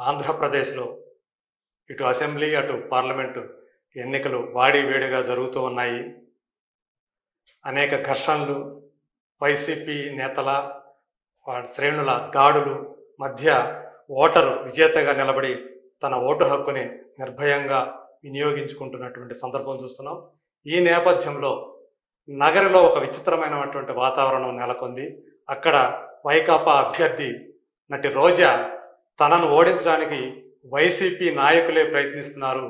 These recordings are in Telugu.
ఆంధ్రప్రదేశ్లో ఇటు అసెంబ్లీ అటు పార్లమెంటు ఎన్నికలు వాడివేడిగా జరుగుతూ ఉన్నాయి. అనేక ఘర్షణలు, వైసీపీ నేతల శ్రేణుల దాడులు మధ్య ఓటరు విజేతగా నిలబడి తన ఓటు హక్కుని నిర్భయంగా వినియోగించుకుంటున్నటువంటి సందర్భం చూస్తున్నాం. ఈ నేపథ్యంలో నగరంలో ఒక విచిత్రమైనటువంటి వాతావరణం నెలకొంది. అక్కడ వైకాపా అభ్యర్థి నటి రోజా తనను ఓడించడానికి వైసీపీ నాయకులే ప్రయత్నిస్తున్నారు,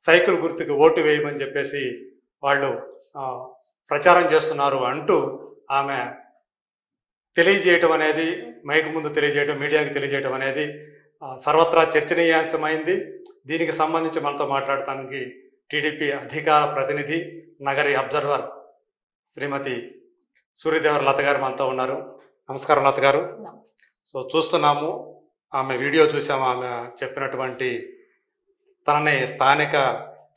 సైకిల్ గుర్తుకి ఓటు వేయమని చెప్పేసి వాళ్ళు ప్రచారం చేస్తున్నారు అంటూ ఆమె తెలియజేయటం అనేది, మైకు ముందు తెలియజేయటం, మీడియాకి తెలియజేయటం అనేది సర్వత్రా చర్చనీయాంశమైంది. దీనికి సంబంధించి మనతో మాట్లాడటానికి టీడీపీ అధికార ప్రతినిధి, నగరి అబ్జర్వర్ శ్రీమతి సూర్యదేవర లత గారు మనతో ఉన్నారు. నమస్కారం లత గారు. సో చూస్తున్నాము, ఆమె వీడియో చూసాము. ఆమె చెప్పినటువంటి తనని స్థానిక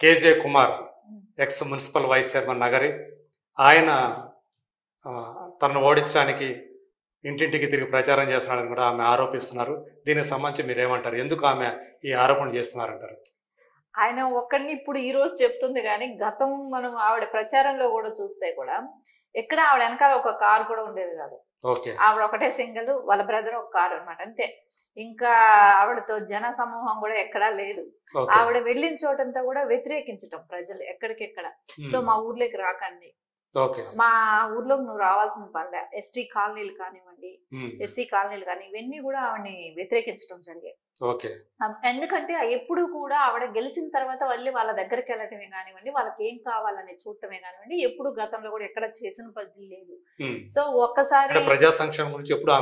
K J Kumar, ex municipal vice chairman Nagari, ఆయన తనను ఓడించడానికి ఇంటింటికి తిరిగి ప్రచారం చేస్తున్నారని కూడా ఆమె ఆరోపిస్తున్నారు. దీనికి సంబంధించి మీరేమంటారు? ఎందుకు ఆమె ఈ ఆరోపణ చేస్తున్నారంటారు? ఆయన ఒక్కడిని ఇప్పుడు ఈ రోజు చెప్తుంది, కానీ గతం మనం ఆవిడ ప్రచారంలో కూడా చూస్తే కూడా ఎక్కడ ఆవిడ వెనకాల ఒక కారు కూడా ఉండేది కాదు. ఆవిడ ఒకటే సింగిల్, వాళ్ళ బ్రదర్ ఒక కారు అనమాట, అంతే. ఇంకా ఆవిడతో జన సమూహం కూడా ఎక్కడా లేదు. ఆవిడ వెళ్ళిన చోటంతా కూడా వ్యతిరేకించటం ప్రజలు ఎక్కడికెక్కడ. సో మా ఊర్లోకి రాకండి, మా ఊర్లోకి నువ్వు రావాల్సిన పనిలే, ఎస్టీ కాలనీలు కానివ్వండి, ఎస్సీ కాలనీలు కానీ, ఇవన్నీ కూడా ఆవిడని వ్యతిరేకించడం జరిగాయి. ఎందుకంటే ఎప్పుడు కూడా ఆవిడ గెలిచిన తర్వాత వాళ్ళ దగ్గరికి వెళ్ళటమే కానివ్వండి, వాళ్ళకి ఏం కావాలని చూడటమే కానివ్వండి, ఎప్పుడు గతంలో కూడా ఎక్కడ చేసిన పద్ధతి లేదు. సో ఒక్కసారి ప్రజా సంక్షేమం గురించి ఎప్పుడు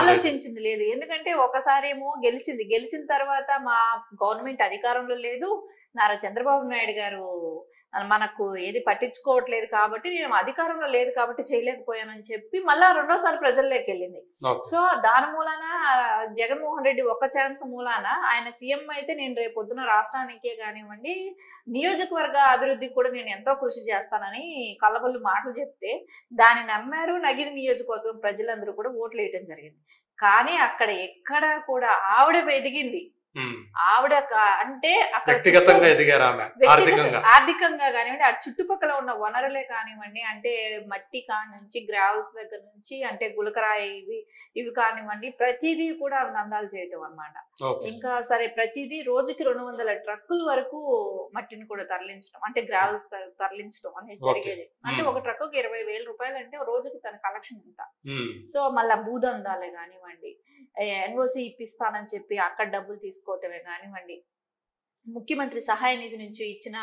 ఆలోచించింది లేదు. ఎందుకంటే ఒకసారి ఏమో గెలిచిన తర్వాత మా గవర్నమెంట్ అధికారంలో లేదు, నారా చంద్రబాబు నాయుడు గారు మనకు ఏది పట్టించుకోవట్లేదు కాబట్టి, నేను అధికారంలో లేదు కాబట్టి చేయలేకపోయానని చెప్పి మళ్ళా రెండోసారి ప్రజల్లోకి వెళ్ళింది. సో దాని మూలాన జగన్మోహన్ రెడ్డి ఒక్క ఛాన్స్ మూలాన ఆయన సీఎం అయితే నేను రేపు పొద్దున రాష్ట్రానికే కానివ్వండి, నియోజకవర్గ అభివృద్ధికి కూడా నేను ఎంతో కృషి చేస్తానని కళ్ళబొల్లి మాటలు చెప్తే దాన్ని నమ్మారు. నగిరి నియోజకవర్గం ప్రజలందరూ కూడా ఓట్లు వేయటం జరిగింది. కానీ అక్కడ ఎక్కడ కూడా ఆవిడ ఎదిగింది. ఆవిడ అంటే ఆర్థికంగా కానివ్వండి, ఆ చుట్టుపక్కల ఉన్న వనరులే కానివ్వండి, అంటే మట్టి కానించి గ్రావెల్స్ దగ్గర నుంచి అంటే గులకరాయి ఇవి కానివ్వండి, ప్రతిదీ కూడా నందాలు చేయటం అన్నమాట. ఇంకా సరే ప్రతిదీ రోజుకి 200 ట్రక్కుల వరకు మట్టిని కూడా తరలించడం, అంటే గ్రావెల్స్ తరలించడం అనేది జరిగేది. అంటే ఒక ట్రక్కుకి 20,000 రూపాయలు అంటే రోజుకి తన కలెక్షన్ ఎంత. సో మళ్ళా భూదందాలే కానివ్వండి, ఎన్ఓసి ఇప్పిస్తానని చెప్పి అక్కడ డబ్బులు తీసుకోవటమే కానివ్వండి, ముఖ్యమంత్రి సహాయ నిధి నుంచి ఇచ్చిన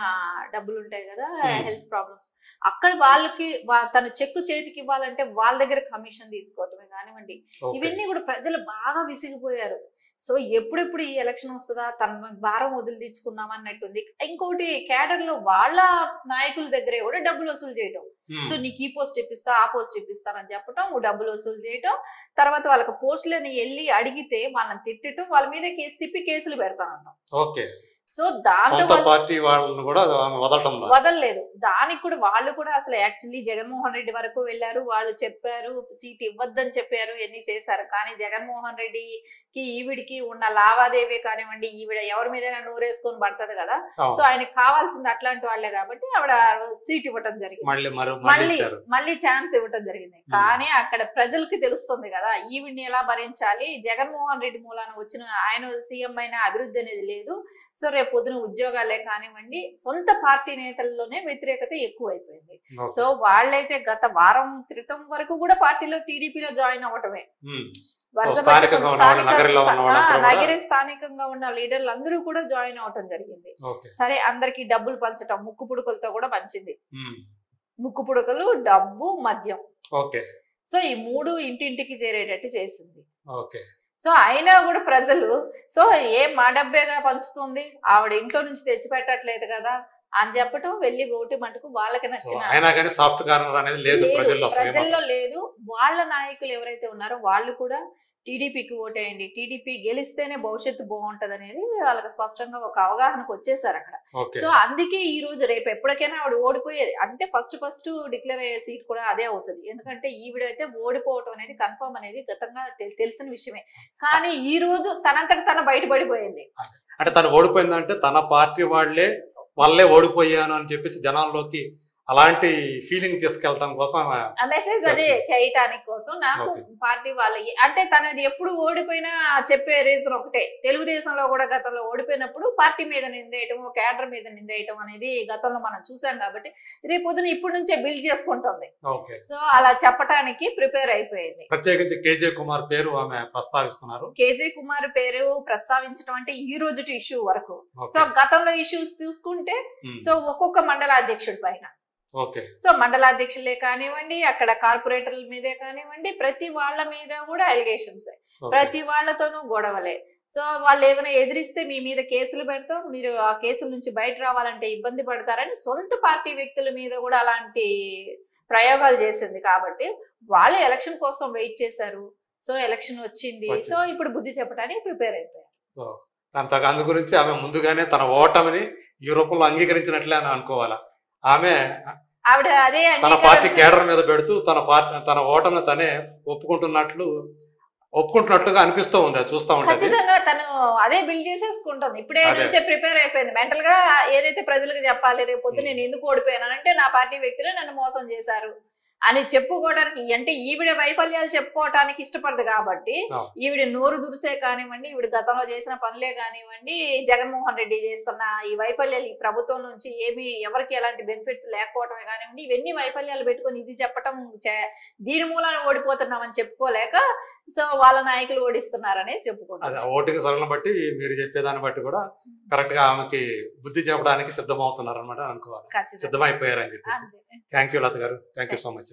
డబ్బులు ఉంటాయి కదా, హెల్త్ ప్రాబ్లమ్స్, అక్కడ వాళ్ళకి తన చెక్కు చేతికి ఇవ్వాలంటే వాళ్ళ దగ్గర కమిషన్ తీసుకోవటమే కానివ్వండి, ఇవన్నీ కూడా ప్రజలు బాగా విసిగిపోయారు. సో ఎప్పుడెప్పుడు ఈ ఎలక్షన్ వస్తుందా, తన భారం వదిలి తెచ్చుకుందాం అన్నట్టుంది. ఇంకోటి కేడర్ లో వాళ్ళ నాయకుల దగ్గరే కూడా డబ్బులు వసూలు చేయటం. సో నీకు ఈ పోస్ట్ ఇప్పిస్తా, ఆ పోస్ట్ ఇప్పిస్తానని చెప్పటం, డబ్బులు వసూలు చేయటం, తర్వాత వాళ్ళకి పోస్టులని వెళ్ళి అడిగితే వాళ్ళని తిట్టడం, వాళ్ళ మీద తిప్పి కేసులు పెడతానంటాం. సో దాంతో వదలలేదు. దానికి కూడా వాళ్ళు కూడా అసలు యాక్చువల్లీ జగన్మోహన్ రెడ్డి వరకు వెళ్ళారు, వాళ్ళు చెప్పారు సీట్ ఇవ్వద్దని చెప్పారు, ఎన్ని చేశారు. కానీ జగన్మోహన్ రెడ్డికి ఈవిడికి ఉన్న లావాదేవీ కానివ్వండి, ఈవిడ ఎవరి మీదైనా నూరేసుకొని పడుతుంది కదా, సో ఆయనకు కావాల్సింది అట్లాంటి వాళ్లే కాబట్టి ఆవిడ సీట్ ఇవ్వటం జరిగింది, మళ్ళీ ఛాన్స్ ఇవ్వటం జరిగింది. కానీ అక్కడ ప్రజలకి తెలుస్తుంది కదా ఈవిడిని ఎలా భరించాలి, జగన్మోహన్ రెడ్డి మూలాన వచ్చిన ఆయన సీఎం అయిన అభివృద్ధి అనేది లేదు. సో రేపు పొద్దున ఉద్యోగాలే కానివ్వండి, సొంత పార్టీ నేతల్లోనే వ్యతిరేకత ఎక్కువ అయిపోయింది. సో వాళ్ళైతే గత వారం క్రితం వరకు కూడా పార్టీలో టీడీపీలో జాయిన్ అవ్వటమే, నగరి స్థానికంగా ఉన్న లీడర్లు అందరూ కూడా జాయిన్ అవటం జరిగింది. సరే అందరికి డబ్బులు పంచటం, ముక్కు పుడకలతో కూడా పంచింది. ముక్కు పుడకలు, డబ్బు, మద్యం, సో ఈ 3 ఇంటింటికి చేరేటట్టు చేసింది. సో అయినా కూడా ప్రజలు సో మా డబ్బేగా పంచుతుంది, ఆవిడ ఇంట్లో నుంచి తెచ్చి పెట్టట్లేదు కదా అని చెప్పటం, వెళ్ళి ఓటు మటుకు వాళ్ళకి నచ్చిన ప్రజల్లో లేదు. వాళ్ళ నాయకులు ఎవరైతే ఉన్నారో వాళ్ళు కూడా టీడీపీకి ఓటేయండి, టీడీపీ గెలిస్తేనే భవిష్యత్తు బాగుంటది అనేది వాళ్ళకి స్పష్టంగా ఒక అవగాహనకు వచ్చేసారు అక్కడ. సో అందుకే ఈ రోజు రేపు ఎప్పటికైనా ఆవిడ ఓడిపోయేది అంటే ఫస్ట్ డిక్లేర్ అయ్యే సీట్ కూడా అదే అవుతుంది. ఎందుకంటే ఈవిడైతే ఓడిపోవటం అనేది కన్ఫర్మ్ అనేది గతంగా తెలిసిన విషయమే. కానీ ఈ రోజు తనంతట తన బయటపడిపోయింది. అంటే తను ఓడిపోయిందంటే తన పార్టీ వాళ్ళే ఓడిపోయాను అని చెప్పేసి జనాల్లోకి అలాంటి ఫీలింగ్ తీసుకెళ్ళడం కోసం మెసేజ్ అదే చేయటానికి కోసం నాకు పార్టీ వాళ్ళ అంటే తనది ఎప్పుడు ఓడిపోయినా చెప్పే రీజన్ ఒకటే. తెలుగుదేశంలో కూడా గతంలో ఓడిపోయినప్పుడు పార్టీ మీద నిందేయటం, కేడర్ మీద నిందేయటం అనేది గతంలో మనం చూసాం కాబట్టి రేపు పొద్దున ఇప్పటి నుంచే బిల్డ్ చేసుకుంటుంది. సో అలా చెప్పడానికి ప్రిపేర్ అయిపోయింది. ప్రత్యేకించి కేజే కుమార్ పేరు ఆమె ప్రస్తావిస్తున్నారు. కేజే కుమార్ పేరు ప్రస్తావించడం అంటే ఈ రోజు ఇష్యూ వరకు. సో గతంలో ఇష్యూస్ చూసుకుంటే సో ఒక్కొక్క మండల అధ్యక్షుడి పైన సో మండలాధ్యక్షులే కానివ్వండి, అక్కడ కార్పొరేటర్ల మీదే కానివ్వండి, ప్రతి వాళ్ళ మీద కూడా అలిగేషన్స్, ప్రతి వాళ్ళతోనూ గొడవలే. సో వాళ్ళు ఏమైనా ఎదిరిస్తే మీ మీద కేసులు పెడతాం, మీరు ఆ కేసుల నుంచి బయట రావాలంటే ఇబ్బంది పడతారని సొంత పార్టీ వ్యక్తుల మీద కూడా అలాంటి ప్రయోగాలు చేసింది. కాబట్టి వాళ్ళు ఎలక్షన్ కోసం వెయిట్ చేశారు. సో ఎలక్షన్ వచ్చింది. సో ఇప్పుడు బుద్ధి చెప్పడానికి ప్రిపేర్ అయిపోయారు. అందు గురించి ఆమె ముందుగానే తన ఓటమిని ఈ రూపంలో అంగీకరించినట్లే అని అనుకోవాలా. ఆవిడ అదే తన పార్టీ కేడర్ మీద పెడుతూ తన ఓటమిని తనే ఒప్పుకుంటున్నట్లుగా అనిపిస్తూ ఉంది. చూస్తా ఉంటాం. ఖచ్చితంగా తను అదే బిల్డ్ చేసేసుకుంటుంది. ఇప్పుడే నుంచే ప్రిపేర్ అయిపోయింది. మెంటల్ గా ఏదైతే ప్రజలకు చెప్పాలి, రేపు పొద్దు నేను ఎందుకు ఓడిపోయానంటే నా పార్టీ వ్యక్తులు నన్ను మోసం చేశారు అని చెప్పుకోవడానికి, అంటే ఈవిడ వైఫల్యాలు చెప్పుకోవటానికి ఇష్టపడదు కాబట్టి ఈవిడ నోరు దురిసే కానివ్వండి, ఈవిడ గతంలో చేసిన పనులే కానివ్వండి, జగన్మోహన్ రెడ్డి చేస్తున్న ఈ వైఫల్యాలు, ఈ ప్రభుత్వం నుంచి ఎవరికి ఎలాంటి బెనిఫిట్స్ లేకపోవటమే కానివ్వండి, ఇవన్నీ వైఫల్యాలు పెట్టుకొని ఇది చెప్పటం, దీని మూలాన ఓడిపోతున్నామని చెప్పుకోలేక సో వాళ్ళ నాయకులు ఓడిస్తున్నారనే చెప్పుకుంటారు. ఓటింగ్ సరళను బట్టి మీరు చెప్పేదాన్ని బట్టి కూడా కరెక్ట్ గా ఆమెకి బుద్ధి చెప్పడానికి సిద్ధమవుతున్నారు అనమాట అనుకోవాలి. సిద్ధమైపోయారని చెప్పేసి. థ్యాంక్ యూ లత గారు. Thank you so much.